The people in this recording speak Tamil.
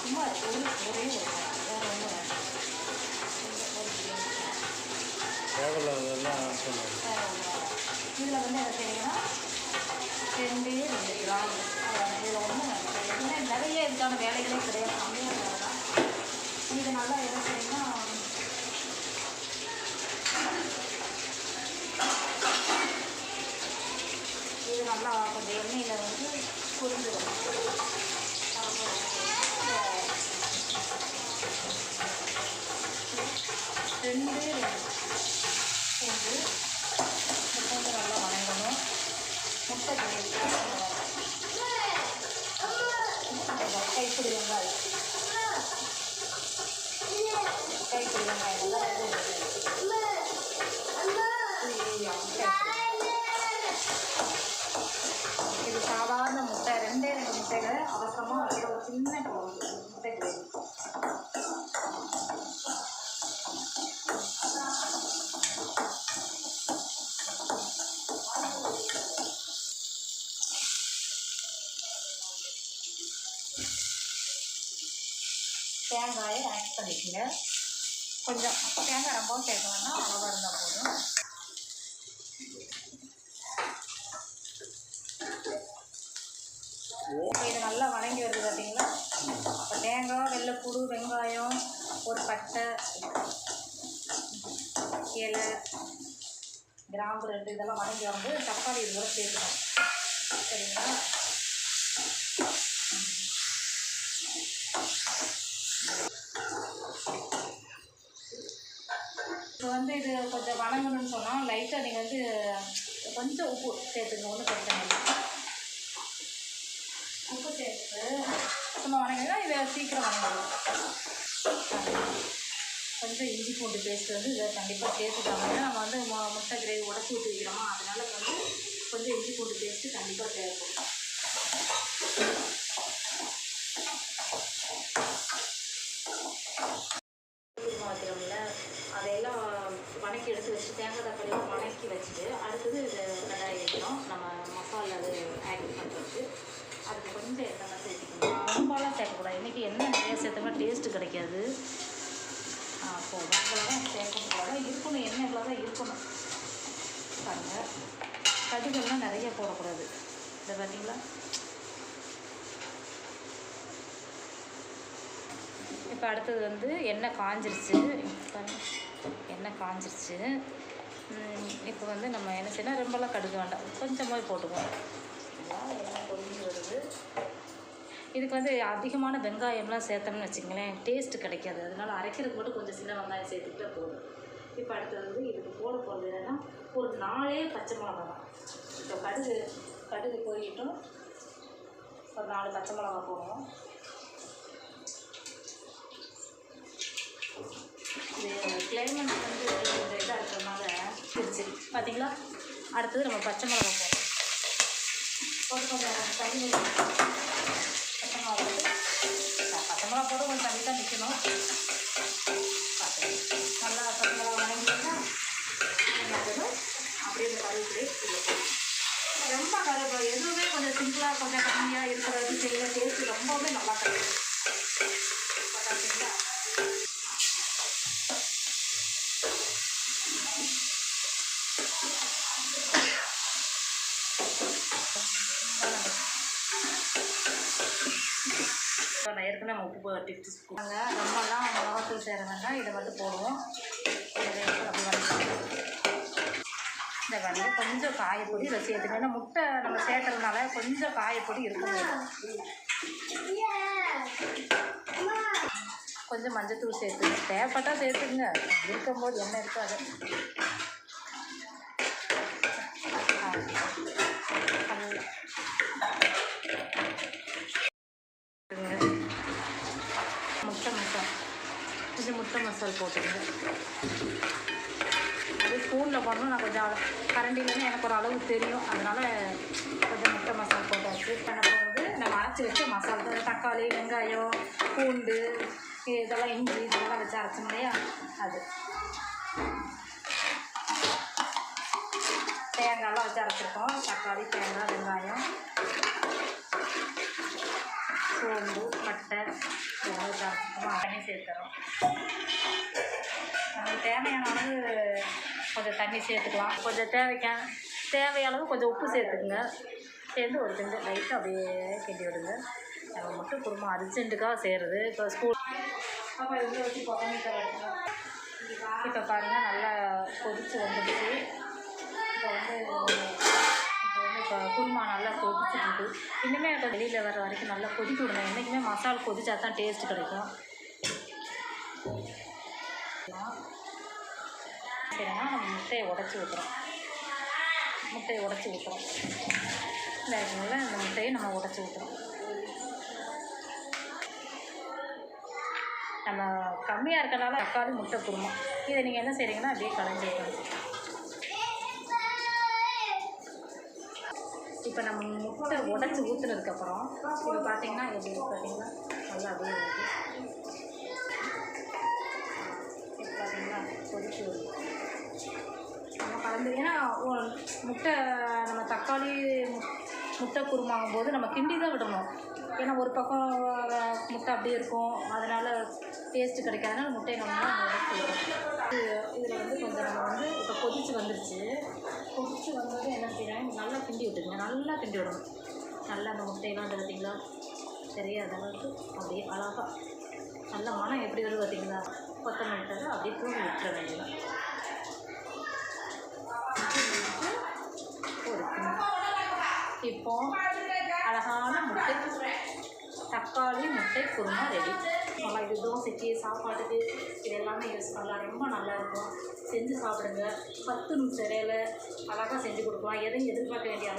சும்மா ஒரே ஒரு வேறு ஒன்றும் தேவையில்லாததெல்லாம் சொன்னாங்க. இதில் வந்து என்ன செய்யணும்னா 2 கிராம் இதில் ஒன்றும் எதுவுமே நிறைய இதுக்கான வேலைகளே கிடையாது, கம்மியாக வேலை தான். இது நல்லா என்ன செய்யணும்னா இது நல்லா கொஞ்சம் எண்ணெயில் வந்து பொரிஞ்சு வரும். ரெண்டு பூண்டு நல்லா வணங்கணும். முட்டை கைப்பிடி வெங்காயம் இது சாதாரண முட்டை, 2 முட்டைகளை அவசரமாக வைக்கிற ஒரு சின்ன முட்டை கிரேவி. தேங்காயை ஆட் பண்ணிக்கோங்க. கொஞ்சம் தேங்காய் ரொம்பவும் சேர்க்கணும்னா அளவாக இருந்தால் போதும். இது நல்லா வணங்கி வருது பார்த்தீங்களா? அப்போ தேங்காய், வெள்ளைப்பூடு, வெங்காயம், ஒரு பட்டை, இலை, கிராம்பு 2 இதெல்லாம் வணங்கி வந்து தக்காளி இது கூட சேர்த்துக்கணும். சரிங்களா? இப்போ வந்து இது கொஞ்சம் வணங்கணும்னு சொன்னால் லைட்டாக நீங்கள் வந்து கொஞ்சம் உப்பு சேர்த்துக்கணும். ஒன்றும் பிரச்சனை இல்லை. உப்பு சேர்த்து சும்மா வணங்கினா இதை சீக்கிரம் வணங்கணும். கொஞ்சம் இஞ்சி பூண்டு பேஸ்ட் வந்து இதை கண்டிப்பாக சேர்த்துக்காங்க. ஏன்னா நம்ம வந்து முட்டை கிரேவி உடச்சி ஊற்றி வைக்கிறோமா, அதனால் வந்து கொஞ்சம் இஞ்சி பூண்டு பேஸ்ட்டு கண்டிப்பாக தேவைப்படும். வைக்கிறோம்ல, அதையெல்லாம் வணக்கி எடுத்து வச்சு தேங்காய் தக்காளியும் வணக்கி வச்சுட்டு அடுத்தது இதை கடாய் வைக்கிறோம். நம்ம மசாலா அது ஆட் பண்ணுறதுக்கு அதுக்கு கொஞ்சம் எண்ணெய் சேர்த்துக்கணும். ரொம்பலாம் சேர்க்கக்கூடாது. இன்றைக்கி எண்ணெய் நிறைய சேர்த்தோம்னா டேஸ்ட்டு கிடைக்காது. போதும், இவ்வளோ தான் சேர்க்கணும். இவ்வளோ தான் இருக்கணும், எண்ணெய் இவ்வளோ தான் இருக்கணும். பாருங்கள், கடுகெல்லாம் நிறைய போடக்கூடாது. இதை பார்த்தீங்களா? இப்போ அடுத்தது வந்து எண்ணெய் காஞ்சிருச்சு. எண்ணெய் காஞ்சிருச்சு. இப்போ வந்து நம்ம என்ன செய்யணும், ரொம்பலாம் கடுகு வேண்டாம், கொஞ்சமாக போட்டுக்குவோம். எண்ணெய் பொரிஞ்சு வருது. இதுக்கு வந்து அதிகமான வெங்காயம்லாம் சேர்த்தோம்னு வச்சுங்களேன், டேஸ்ட்டு கிடைக்காது. அதனால் அரைக்கிறதுக்கு மட்டும் கொஞ்சம் சின்ன வெங்காயம் சேர்த்துக்கிட்டே போதும். இப்போ அடுத்தது வந்து இதுக்கு போட போகிறது என்னென்னா ஒரு 4 பச்சை மிளகா தான். இப்போ கடுகு பொரியட்டும். ஒரு 4 பச்சை மிளகா போடுவோம். இது கிளைமேட் வந்து இந்த இதாக இருக்கிறதுனால பிடிச்சி பார்த்தீங்களா? அடுத்தது நம்ம பச்சை மிளகா போட்டு கொஞ்சம் தண்ணி பச்சை மிளகா போட்டு கொஞ்சம் தண்ணி தான் நிற்கணும். நல்லா பச்சை மிளகா வணங்கிட்டோம்னா அப்படியே இந்த கருவேப்பிலை ரொம்ப கருவேப்பிலை எதுவுமே கொஞ்சம் சிம்பிளாக கொஞ்சம் கம்மியாக இருக்கிறது செய்கிற டேஸ்ட்டு ரொம்பவே நல்லா கிடைக்கும். பார்த்தீங்களா? நான் ஏற்கனவே நம்ம உப்பு டிப்ஸ் நாங்கள் ரொம்பலாம் மிளகாத்தூள் சேர வேண்டாம், இதை மட்டும் போடுவோம். இதை அப்படி வந்து இந்த வந்து கொஞ்சம் காயப்பொடி இதை சேர்த்துக்கணும். ஏன்னா முட்டை நம்ம சேர்க்கறதுனால கொஞ்சம் காயப்பொடி இருக்கும். கொஞ்சம் மஞ்சத்தூள் சேர்த்துங்க, தேவைப்பட்டால் சேர்த்துங்க, இருக்கும்போது எண்ணெய் இருக்காது. முட்டை மசால் போட்டுருங்க. அது ஸ்பூனில் போடணும். நான் கொஞ்சம் கரண்டிலேருந்து எனக்கு ஒரு அளவு தெரியும், அதனால் கொஞ்சம் முட்டை மசால் போட்டாச்சு. பண்ண போகிறது நம்ம அரைச்சி வச்ச மசாலா, தக்காளி, வெங்காயம், பூண்டு, இதெல்லாம் இஞ்சி இதெல்லாம் வச்சு அரைச்சோம் இல்லையா, அது தேங்காயெல்லாம் வச்சு அரைச்சிருக்கோம். தக்காளி, தேங்காய், வெங்காயம் சோம்பு பட்டை தண்ணி சேர்த்துறோம். நமக்கு தேவையான அளவு கொஞ்சம் தண்ணி சேர்த்துக்கலாம். கொஞ்சம் தேவையான அளவு கொஞ்சம் உப்பு சேர்த்துக்குங்க. சேர்ந்து ஒரு கிண்டு லைட்டாக அப்படியே கிண்டி விடுங்க. நம்ம மட்டும் குருமா அர்ஜென்ட்டுக்காக செய்கிறது. இப்போ ஸ்கூல் அப்போ இதில் வச்சு கொத்தமல்லி எடுத்துக்கலாம். இப்போ பாருங்கள் நல்லா கொதித்து வந்துடுச்சு. இப்போ குருமா நல்லா கொதிச்சுட்டு இன்னுமே இப்போ வெளியில் வர வரைக்கும் நல்லா கொதிக்க விடணும். என்றைக்குமே மசாலா கொதிச்சா தான் டேஸ்ட் கிடைக்கும். சரினா நம்ம முட்டையை உடச்சி ஊற்றுறோம். இந்த இருக்குங்கள இந்த முட்டையை நம்ம உடச்சி ஊற்றுறோம். நம்ம கம்மியாக இருக்கனால தக்காளி முட்டை குருமா. இதை நீங்கள் என்ன செய்கிறீங்கன்னா அப்படியே கலந்து வைக்கணும். இப்போ நம்ம முட்டை உடச்சி ஊற்றுனதுக்கப்புறம் இப்போ பார்த்தீங்கன்னா எப்படி பார்த்தீங்கன்னா நல்லா அப்படியே இருக்குது. இப்போ பார்த்தீங்கன்னா கொதிச்சு வருது. நம்ம கலந்து ஏன்னா முட்டை நம்ம தக்காளி முட்டை குருமாகும் போது நம்ம கிண்டி தான் விடணும். ஏன்னா ஒரு பக்கம் முட்டை அப்படியே இருக்கும், அதனால் டேஸ்ட்டு கிடைக்காதனால முட்டையை நம்ம உடச்சி விடுறோம். இதில் வந்து கொஞ்சம் நம்ம வந்து இப்போ கொதிச்சு வந்துடுச்சு. கொதிச்சு வந்தது என்ன செய்யறாங்க, நல்லா கிண்டி விட்டுருங்க. நல்லா கிண்டி விடணும். நல்லா அந்த முட்டையெல்லாம் வந்து பார்த்திங்களா தெரியாத அளவுக்கு அப்படியே அழகாக நல்ல மனம் எப்படி வருது பார்த்திங்களா. கொத்தமல்லி தர அப்படியே தூவி விட்டுற வேண்டியதான். ஒரு இப்போ அழகான முட்டை தக்காளி முட்டை குருமா ரெடி. நல்லா இது தோசைக்கு சாப்பாட்டுக்கு இது எல்லாமே யூஸ் பண்ணலாம். ரொம்ப நல்லாயிருக்கும். செஞ்சு சாப்பிடுங்க. 10 நிமிஷம் இடையில அழகாக செஞ்சு கொடுக்கலாம். எதையும் எதிர்பார்க்க வேண்டிய